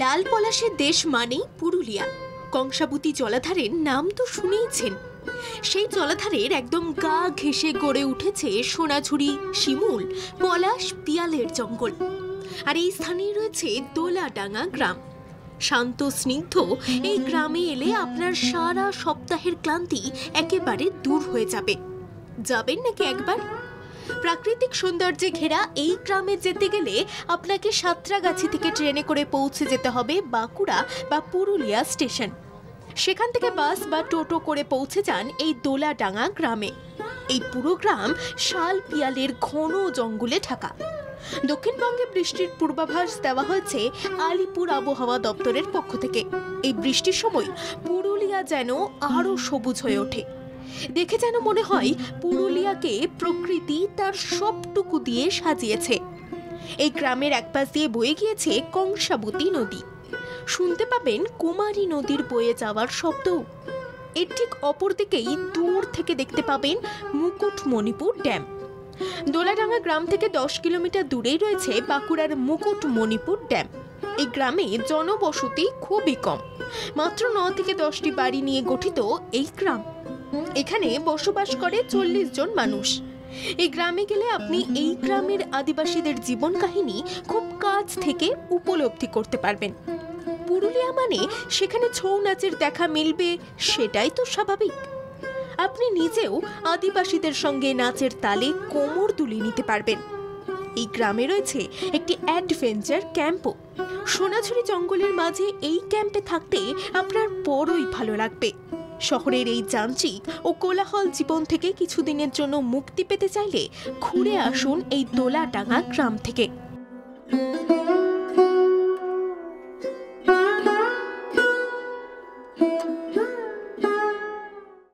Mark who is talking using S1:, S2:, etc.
S1: লাল পলাশের দেশ মানেই পুরুলিয়া। কংসাবতী জলাধারের নাম তো শুনেইছেন। সেই জলাধারের একদম গা ঘেঁষে গড়ে উঠেছে সোনাঝুরি, শিমুল, পলাশ, পিয়ালের জঙ্গল। আর এই স্থানেই রয়েছে দোলাডাঙ্গা গ্রাম। শান্ত স্নিগ্ধ এই গ্রামে এলে আপনার সারা সপ্তাহের ক্লান্তি একেবারে দূর হয়ে যাবে। যাবেন নাকি একবার? প্রাকৃতিক সৌন্দর্যে ঘেরা এই গ্রামে যেতে গেলে আপনাকে সাঁতরাগাছি থেকে ট্রেনে করে পৌঁছে যেতে হবে বাঁকুড়া বা পুরুলিয়া স্টেশন। সেখান থেকে বাস বা টোটো করে পৌঁছে যান এই দোলাডাঙ্গা গ্রামে। এই পুরো গ্রাম শাল পিয়ালের ঘন জঙ্গলে ঢাকা। দক্ষিণবঙ্গে বৃষ্টির পূর্বাভাস দেওয়া হয়েছে আলিপুর আবহাওয়া দপ্তরের পক্ষ থেকে। এই বৃষ্টির সময় পুরুলিয়া যেন আরো সবুজ হয়ে ওঠে। দেখে যেন মনে হয় পুরুলিয়াকে প্রকৃতি তার সবটুকু দিয়ে সাজিয়েছে। এই গ্রামের একপাশ দিয়ে বয়ে গিয়েছে কংসাবতী নদী। শুনতে পাবেন কুমারী নদীর বয়ে যাওয়ার শব্দ। এর ঠিক অপর দিকেই দূর থেকে দেখতে পাবেন মুকুটমণিপুর ড্যাম। দোলাডাঙ্গা গ্রাম থেকে 10 কিলোমিটার দূরেই রয়েছে বাঁকুড়ার মুকুটমণিপুর ড্যাম। এই গ্রামে জনবসতি খুবই কম, মাত্র 9 থেকে 10টি বাড়ি নিয়ে গঠিত এই গ্রাম। এখানে বসবাস করে 40 জন মানুষ। এই গ্রামে গেলে আপনি এই গ্রামের আদিবাসীদের জীবন কাহিনী খুব কাছ থেকে উপলব্ধি করতে পারবেন। পুরুলিয়া মানে সেখানে ছৌ নাচের দেখা মিলবে, সেটাই তো স্বাভাবিক। আপনি নিজেও আদিবাসীদের সঙ্গে নাচের তালে কোমর দুলিয়ে নিতে পারবেন। এই গ্রামে রয়েছে একটি অ্যাডভেঞ্চার ক্যাম্পও। সোনাঝুরি জঙ্গলের মাঝে এই ক্যাম্পে থাকতে আপনার বড়ই ভালো লাগবে। শহরের এই যান্ত্রিক ও কোলাহল জীবন থেকে কিছুদিনের জন্য মুক্তি পেতে চাইলে ঘুরে আসুন এই দোলাডাঙ্গা গ্রাম থেকে।